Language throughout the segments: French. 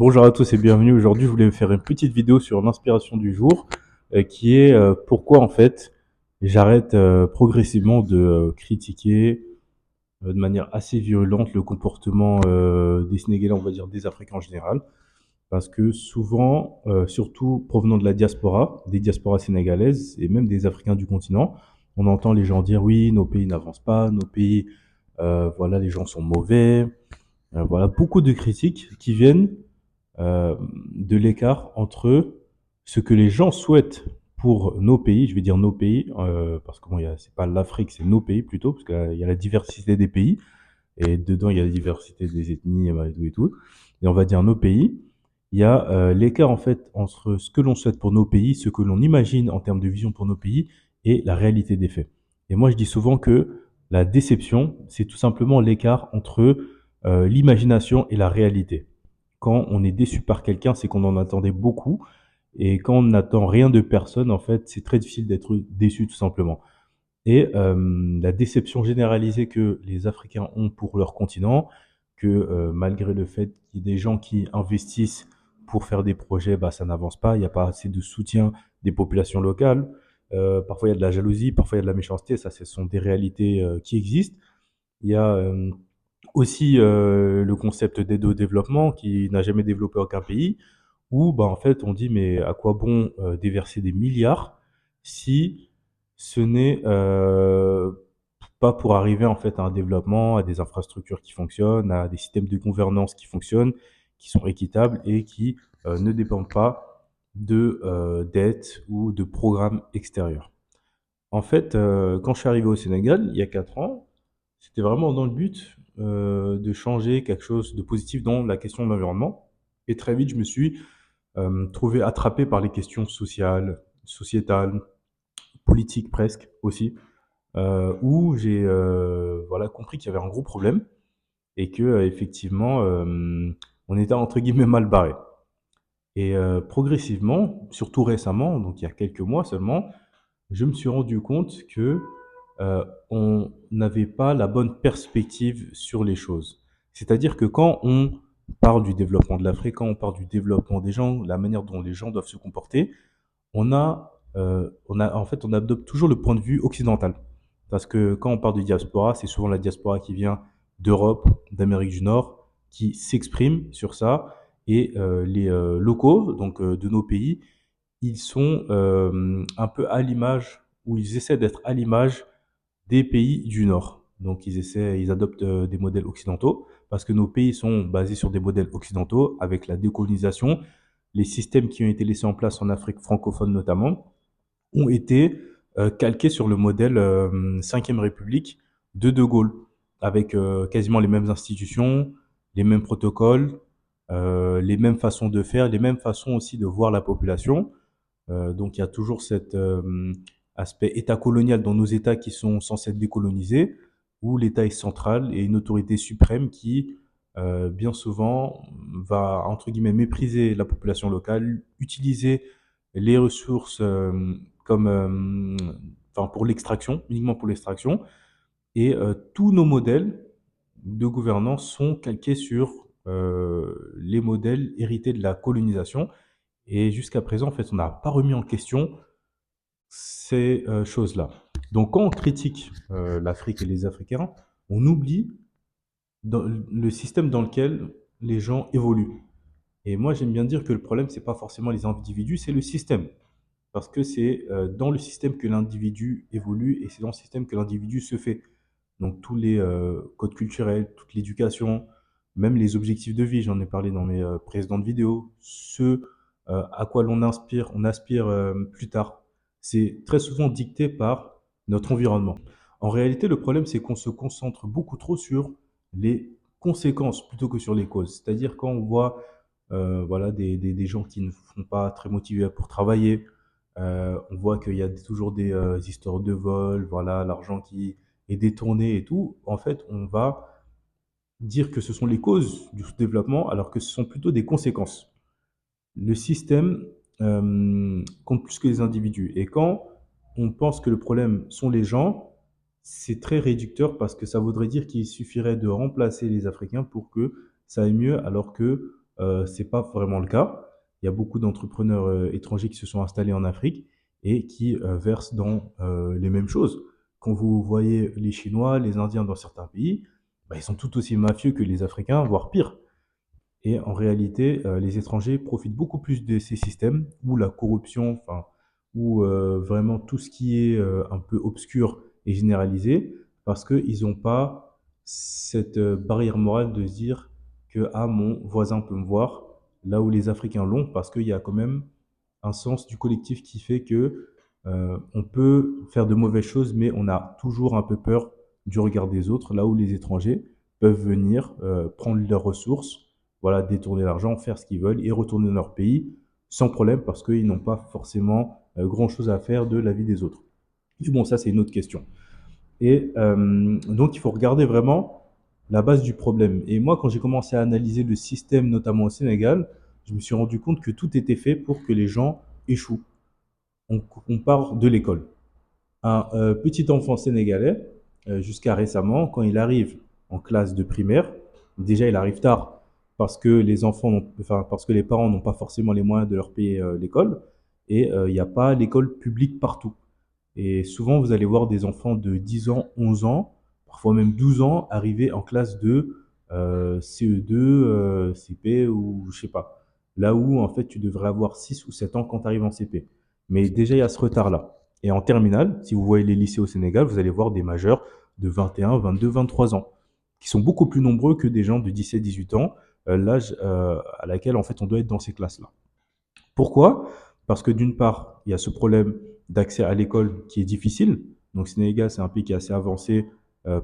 Bonjour à tous et bienvenue. Aujourd'hui, je voulais faire une petite vidéo sur l'inspiration du jour, qui est pourquoi en fait j'arrête progressivement de critiquer de manière assez violente le comportement des Sénégalais, on va dire des Africains en général, parce que souvent, surtout provenant de la diaspora, des diasporas sénégalaises et même des Africains du continent, on entend les gens dire oui, nos pays n'avancent pas, nos pays, voilà, les gens sont mauvais, voilà, beaucoup de critiques qui viennent euh, de l'écart entre ce que les gens souhaitent pour nos pays, je vais dire nos pays, parce que bon, c'est pas l'Afrique, c'est nos pays plutôt, parce qu'il y a la diversité des pays, et dedans il y a la diversité des ethnies et tout. Et on va dire nos pays. Il y a l'écart en fait entre ce que l'on souhaite pour nos pays, ce que l'on imagine en termes de vision pour nos pays, et la réalité des faits. Et moi je dis souvent que la déception, c'est tout simplement l'écart entre l'imagination et la réalité. Quand on est déçu par quelqu'un, c'est qu'on en attendait beaucoup. Et quand on n'attend rien de personne, en fait, c'est très difficile d'être déçu tout simplement. Et la déception généralisée que les Africains ont pour leur continent, que malgré le fait qu'il y ait des gens qui investissent pour faire des projets, bah, ça n'avance pas, il n'y a pas assez de soutien des populations locales. Parfois il y a de la jalousie, parfois il y a de la méchanceté, ça ce sont des réalités qui existent. Il y a aussi le concept d'aide au développement qui n'a jamais développé aucun pays, où bah, en fait on dit mais à quoi bon déverser des milliards si ce n'est pas pour arriver en fait à un développement, à des infrastructures qui fonctionnent, à des systèmes de gouvernance qui fonctionnent, qui sont équitables et qui ne dépendent pas de dettes ou de programmes extérieurs. En fait, quand je suis arrivé au Sénégal, il y a 4 ans, c'était vraiment dans le but, de changer quelque chose de positif dans la question de l'environnement et très vite, je me suis, trouvé attrapé par les questions sociales, sociétales, politiques presque aussi, où j'ai, voilà, compris qu'il y avait un gros problème et que, effectivement, on était entre guillemets «mal barré». Et progressivement, surtout récemment, donc il y a quelques mois seulement, je me suis rendu compte que on n'avait pas la bonne perspective sur les choses. C'est-à-dire que quand on parle du développement de l'Afrique, quand on parle du développement des gens, la manière dont les gens doivent se comporter, en fait, on adopte toujours le point de vue occidental. Parce que quand on parle de diaspora, c'est souvent la diaspora qui vient d'Europe, d'Amérique du Nord, qui s'exprime sur ça. Et les locaux, donc de nos pays, ils sont un peu à l'image, ou ils essaient d'être à l'image des pays du Nord. Donc ils adoptent des modèles occidentaux, parce que nos pays sont basés sur des modèles occidentaux, avec la décolonisation. Les systèmes qui ont été laissés en place en Afrique francophone notamment ont été calqués sur le modèle 5 République de Gaulle, avec quasiment les mêmes institutions, les mêmes protocoles, les mêmes façons de faire, les mêmes façons aussi de voir la population. Donc il y a toujours cet aspect État colonial dans nos États qui sont censés être décolonisés, où l'État est central et une autorité suprême qui, bien souvent, va, entre guillemets, mépriser la population locale, utiliser les ressources comme, enfin, pour l'extraction, uniquement pour l'extraction. Et tous nos modèles de gouvernance sont calqués sur les modèles hérités de la colonisation. Et jusqu'à présent, en fait, on n'a pas remis en question ces choses-là. Donc, quand on critique l'Afrique et les Africains, on oublie le système dans lequel les gens évoluent. Et moi, j'aime bien dire que le problème, c'est pas forcément les individus, c'est le système. Parce que c'est dans le système que l'individu évolue et c'est dans le système que l'individu se fait. Donc, tous les codes culturels, toute l'éducation, même les objectifs de vie, j'en ai parlé dans mes précédentes vidéos, ce à quoi on aspire plus tard, c'est très souvent dicté par notre environnement. En réalité, le problème, c'est qu'on se concentre beaucoup trop sur les conséquences plutôt que sur les causes. C'est-à-dire quand on voit voilà, des gens qui ne sont pas très motivés pour travailler, on voit qu'il y a toujours des histoires de vol, voilà, l'argent qui est détourné et tout. En fait, on va dire que ce sont les causes du sous-développement alors que ce sont plutôt des conséquences. Le système compte plus que les individus. Et quand on pense que le problème sont les gens, c'est très réducteur parce que ça voudrait dire qu'il suffirait de remplacer les Africains pour que ça aille mieux, alors que c'est pas vraiment le cas. Il y a beaucoup d'entrepreneurs étrangers qui se sont installés en Afrique et qui versent dans les mêmes choses. Quand vous voyez les Chinois, les Indiens dans certains pays, bah, ils sont tout aussi mafieux que les Africains, voire pire. Et en réalité, les étrangers profitent beaucoup plus de ces systèmes où la corruption, enfin, où vraiment tout ce qui est un peu obscur est généralisé, parce qu'ils n'ont pas cette barrière morale de se dire que ah, mon voisin peut me voir, là où les Africains l'ont, parce qu'il y a quand même un sens du collectif qui fait que on peut faire de mauvaises choses, mais on a toujours un peu peur du regard des autres, là où les étrangers peuvent venir prendre leurs ressources, voilà, détourner l'argent, faire ce qu'ils veulent et retourner dans leur pays sans problème parce qu'ils n'ont pas forcément grand-chose à faire de la vie des autres. Mais bon, ça c'est une autre question. Et donc il faut regarder vraiment la base du problème. Et moi, quand j'ai commencé à analyser le système, notamment au Sénégal, je me suis rendu compte que tout était fait pour que les gens échouent. On part de l'école. Un petit enfant sénégalais, jusqu'à récemment, quand il arrive en classe de primaire, déjà il arrive tard parce que enfin, parce que les parents n'ont pas forcément les moyens de leur payer l'école et il n'y a pas l'école publique partout. Et souvent, vous allez voir des enfants de 10 ans, 11 ans, parfois même 12 ans, arriver en classe de CE2, CP ou je sais pas. Là où, en fait, tu devrais avoir 6 ou 7 ans quand tu arrives en CP. Mais déjà, il y a ce retard-là. Et en terminale, si vous voyez les lycées au Sénégal, vous allez voir des majeurs de 21, 22, 23 ans, qui sont beaucoup plus nombreux que des gens de 17, 18 ans, l'âge à laquelle, en fait, on doit être dans ces classes-là. Pourquoi? Parce que d'une part, il y a ce problème d'accès à l'école qui est difficile. Donc, Sénégal, c'est un pays qui est assez avancé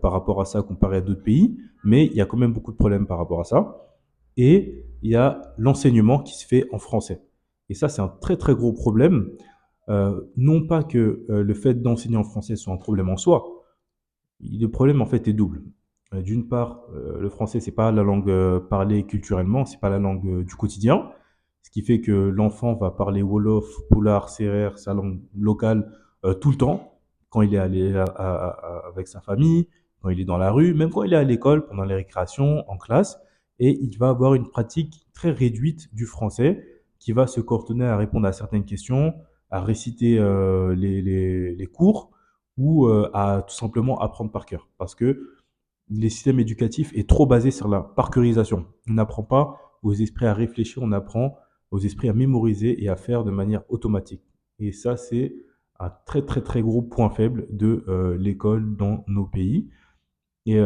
par rapport à ça comparé à d'autres pays, mais il y a quand même beaucoup de problèmes par rapport à ça. Et il y a l'enseignement qui se fait en français. Et ça, c'est un très très gros problème. Non pas que le fait d'enseigner en français soit un problème en soi. Le problème en fait est double. D'une part, le français c'est pas la langue parlée culturellement, c'est pas la langue du quotidien, ce qui fait que l'enfant va parler wolof, pulaar, sérère, sa langue locale tout le temps, quand il est allé avec sa famille, quand il est dans la rue, même quand il est à l'école, pendant les récréations, en classe, et il va avoir une pratique très réduite du français qui va se coordonner à répondre à certaines questions, à réciter les cours ou à tout simplement apprendre par cœur. Parce que les systèmes éducatifs est trop basé sur la parcourisation. On n'apprend pas aux esprits à réfléchir, on apprend aux esprits à mémoriser et à faire de manière automatique. Et ça, c'est un très très très gros point faible de l'école dans nos pays. Et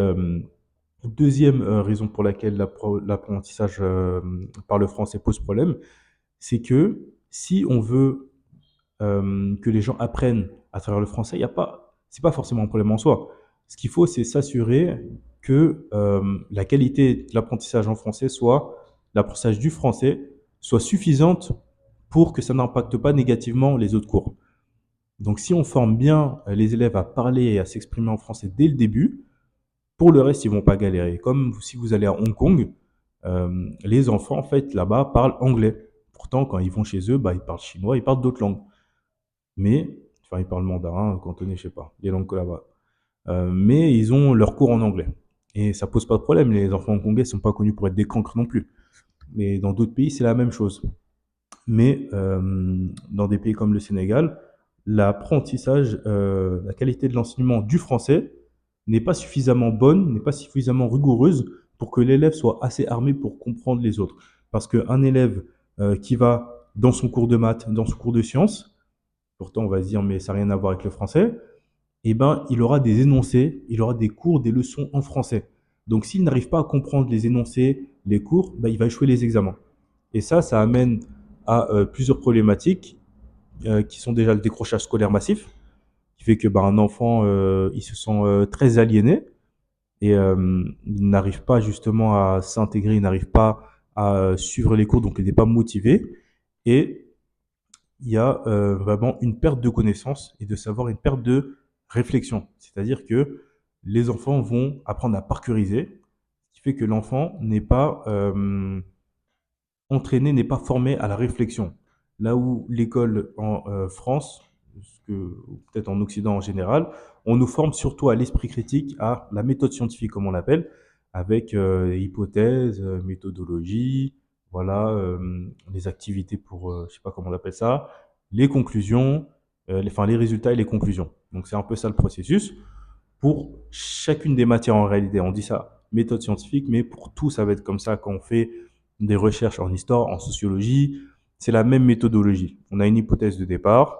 deuxième raison pour laquelle l'apprentissage par le français pose problème, c'est que si on veut que les gens apprennent à travers le français, il y a pas, c'est pas forcément un problème en soi. Ce qu'il faut, c'est s'assurer que la qualité de l'apprentissage en français soit, l'apprentissage du français soit suffisante pour que ça n'impacte pas négativement les autres cours. Donc, si on forme bien les élèves à parler et à s'exprimer en français dès le début, pour le reste, ils vont pas galérer. Comme si vous allez à Hong Kong, les enfants, en fait, là-bas, parlent anglais. Pourtant, quand ils vont chez eux, bah, ils parlent chinois, ils parlent d'autres langues. Mais, enfin, ils parlent mandarin, cantonais, je sais pas, les langues que là-bas. Mais ils ont leur cours en anglais. Et ça pose pas de problème. Les enfants hongkongais sont pas connus pour être des cancres non plus. Mais dans d'autres pays, c'est la même chose. Mais dans des pays comme le Sénégal, l'apprentissage, la qualité de l'enseignement du français n'est pas suffisamment bonne, n'est pas suffisamment rigoureuse pour que l'élève soit assez armé pour comprendre les autres. Parce qu'un élève qui va dans son cours de maths, dans son cours de sciences, pourtant on va se dire mais ça n'a rien à voir avec le français, eh ben, il aura des énoncés, il aura des cours, des leçons en français. Donc s'il n'arrive pas à comprendre les énoncés, les cours, ben, il va échouer les examens. Et ça amène à plusieurs problématiques qui sont déjà le décrochage scolaire massif, qui fait que ben, un enfant, il se sent très aliéné et il n'arrive pas justement à s'intégrer, il n'arrive pas à suivre les cours, donc il n'est pas motivé. Et il y a vraiment une perte de connaissance et de savoir, une perte de réflexion. C'est-à-dire que les enfants vont apprendre à parcuriser, ce qui fait que l'enfant n'est pas entraîné, n'est pas formé à la réflexion. Là où l'école en France, ou peut-être en Occident en général, on nous forme surtout à l'esprit critique, à la méthode scientifique comme on l'appelle, avec hypothèses, méthodologie, voilà, les activités pour, je sais pas comment on appelle ça, les conclusions, enfin les résultats et les conclusions. Donc c'est un peu ça le processus pour chacune des matières en réalité. On dit ça méthode scientifique, mais pour tout, ça va être comme ça quand on fait des recherches en histoire, en sociologie. C'est la même méthodologie. On a une hypothèse de départ,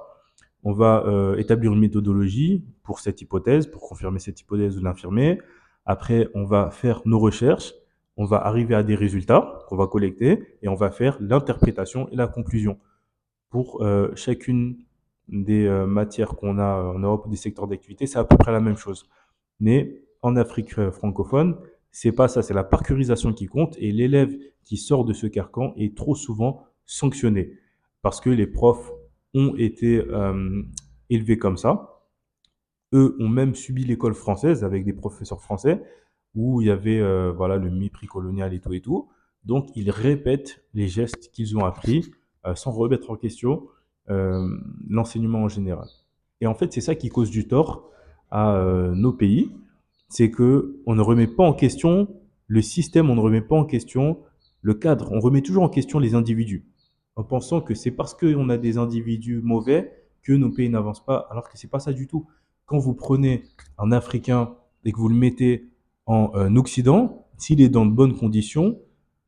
on va établir une méthodologie pour cette hypothèse, pour confirmer cette hypothèse ou l'infirmer. Après, on va faire nos recherches, on va arriver à des résultats qu'on va collecter et on va faire l'interprétation et la conclusion pour chacune des matières qu'on a en Europe ou des secteurs d'activité, c'est à peu près la même chose. Mais en Afrique francophone, c'est pas ça, c'est la parcurisation qui compte et l'élève qui sort de ce carcan est trop souvent sanctionné parce que les profs ont été élevés comme ça. Eux ont même subi l'école française avec des professeurs français où il y avait voilà le mépris colonial et tout et tout. Donc ils répètent les gestes qu'ils ont appris sans remettre en question euh, l'enseignement en général. Et en fait, c'est ça qui cause du tort à nos pays, c'est que on ne remet pas en question le système, on ne remet pas en question le cadre, on remet toujours en question les individus, en pensant que c'est parce qu'on a des individus mauvais que nos pays n'avancent pas, alors que c'est pas ça du tout. Quand vous prenez un Africain et que vous le mettez en Occident, s'il est dans de bonnes conditions,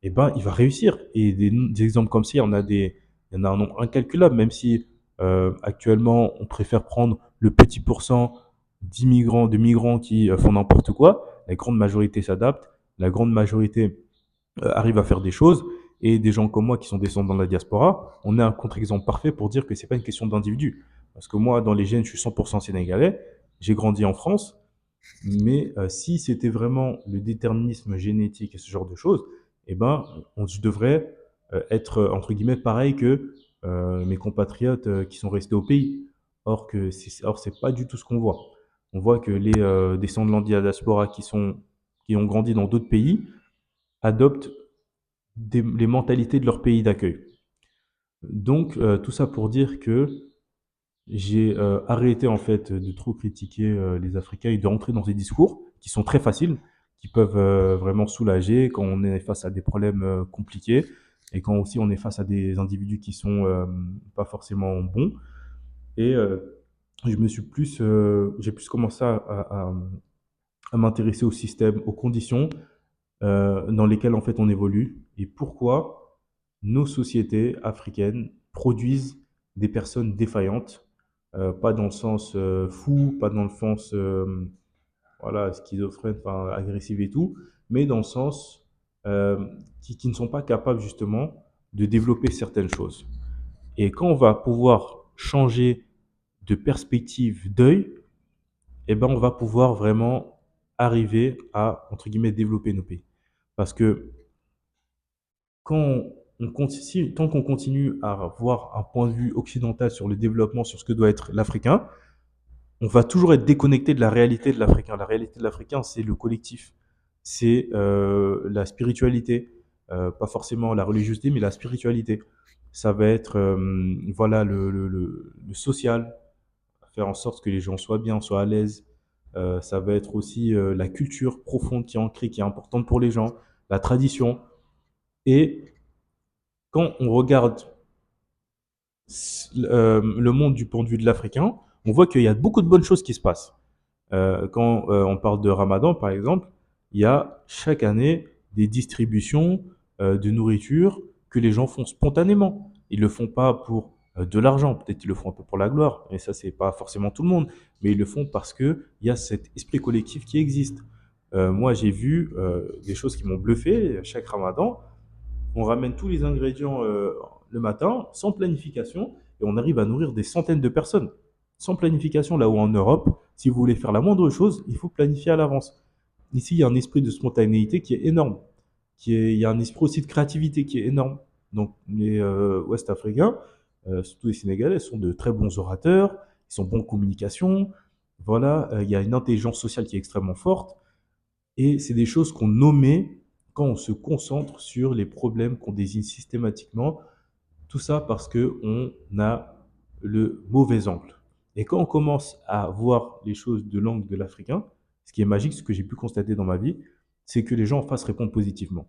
eh ben, il va réussir. Et des exemples comme ça, il y en a un nombre incalculable, même si actuellement, on préfère prendre le petit pourcent d'immigrants, de migrants qui font n'importe quoi. La grande majorité s'adapte, la grande majorité arrive à faire des choses. Et des gens comme moi qui sont descendants de la diaspora, on est un contre-exemple parfait pour dire que c'est pas une question d'individu. Parce que moi, dans les gènes, je suis 100% sénégalais. J'ai grandi en France. Mais si c'était vraiment le déterminisme génétique et ce genre de choses, eh ben, je devrais être, entre guillemets, pareil que mes compatriotes qui sont restés au pays. Or, c'est pas du tout ce qu'on voit. On voit que les descendants de la diaspora qui ont grandi dans d'autres pays adoptent les mentalités de leur pays d'accueil. Donc, tout ça pour dire que j'ai arrêté en fait de trop critiquer les Africains et de rentrer dans des discours qui sont très faciles, qui peuvent vraiment soulager quand on est face à des problèmes compliqués et quand aussi on est face à des individus qui sont pas forcément bons. Et j'ai plus commencé à m'intéresser au système, aux conditions dans lesquelles en fait on évolue et pourquoi nos sociétés africaines produisent des personnes défaillantes, pas dans le sens fou, pas dans le sens voilà, schizophrène, enfin, agressif et tout, mais dans le sens qui ne sont pas capables justement de développer certaines choses. Et quand on va pouvoir changer de perspective d'œil, eh ben, on va pouvoir vraiment arriver à, entre guillemets, développer nos pays. Parce que quand on continue, tant qu'on continue à avoir un point de vue occidental sur le développement, sur ce que doit être l'Africain, on va toujours être déconnecté de la réalité de l'Africain. La réalité de l'Africain, c'est le collectif, c'est la spiritualité, pas forcément la religiosité, mais la spiritualité. Ça va être voilà le social, faire en sorte que les gens soient bien, soient à l'aise. Ça va être aussi la culture profonde qui est ancrée, qui est importante pour les gens, la tradition. Et quand on regarde le monde du point de vue de l'Africain, on voit qu'il y a beaucoup de bonnes choses qui se passent. Quand on parle de Ramadan, par exemple, il y a chaque année des distributions de nourriture que les gens font spontanément. Ils le font pas pour de l'argent, peut-être ils le font un peu pour la gloire, et ça c'est pas forcément tout le monde, mais ils le font parce que il y a cet esprit collectif qui existe. Moi j'ai vu des choses qui m'ont bluffé. Chaque Ramadan, on ramène tous les ingrédients le matin, sans planification, et on arrive à nourrir des centaines de personnes. Sans planification, là où en Europe, si vous voulez faire la moindre chose, il faut planifier à l'avance. Ici, il y a un esprit de spontanéité qui est énorme. Il y a un esprit aussi de créativité qui est énorme. Donc, les Ouest-Africains, surtout les Sénégalais, sont de très bons orateurs, ils sont bons en communication. Voilà, il y a une intelligence sociale qui est extrêmement forte. Et c'est des choses qu'on nommait quand on se concentre sur les problèmes qu'on désigne systématiquement. Tout ça parce qu'on a le mauvais angle. Et quand on commence à voir les choses de l'angle de l'Africain, ce qui est magique, ce que j'ai pu constater dans ma vie, c'est que les gens en face répondent positivement.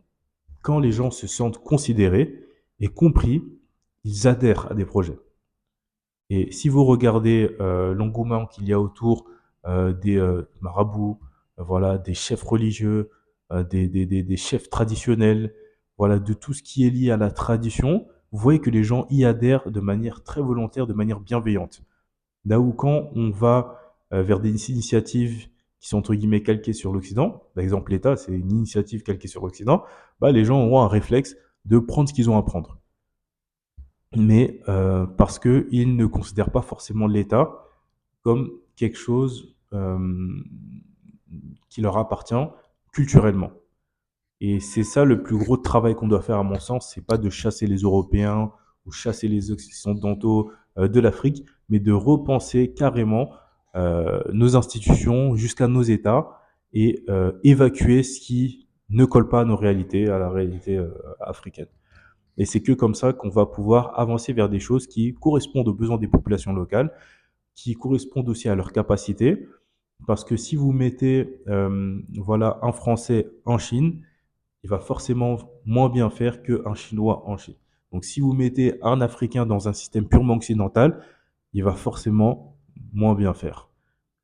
Quand les gens se sentent considérés et compris, ils adhèrent à des projets. Et si vous regardez l'engouement qu'il y a autour des marabouts, voilà, des chefs religieux, des chefs traditionnels, voilà, de tout ce qui est lié à la tradition, vous voyez que les gens y adhèrent de manière très volontaire, de manière bienveillante. Là où quand on va vers des initiatives qui sont entre guillemets calquées sur l'Occident, par exemple l'État, c'est une initiative calquée sur l'Occident, bah, les gens auront un réflexe de prendre ce qu'ils ont à prendre. Mais parce qu'ils ne considèrent pas forcément l'État comme quelque chose qui leur appartient culturellement. Et c'est ça le plus gros travail qu'on doit faire à mon sens, c'est pas de chasser les Européens ou chasser les Occidentaux de l'Afrique, mais de repenser carrément nos institutions jusqu'à nos États et évacuer ce qui ne colle pas à nos réalités, à la réalité africaine. Et c'est que comme ça qu'on va pouvoir avancer vers des choses qui correspondent aux besoins des populations locales, qui correspondent aussi à leurs capacités. Parce que si vous mettez voilà, un Français en Chine, il va forcément moins bien faire qu'un Chinois en Chine. Donc si vous mettez un Africain dans un système purement occidental, il va forcément moins bien faire.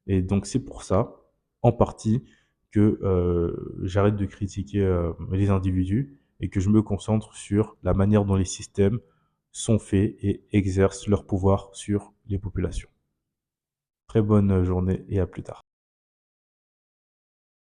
Et donc c'est pour ça, en partie, que j'arrête de critiquer les individus et que je me concentre sur la manière dont les systèmes sont faits et exercent leur pouvoir sur les populations. Très bonne journée et à plus tard.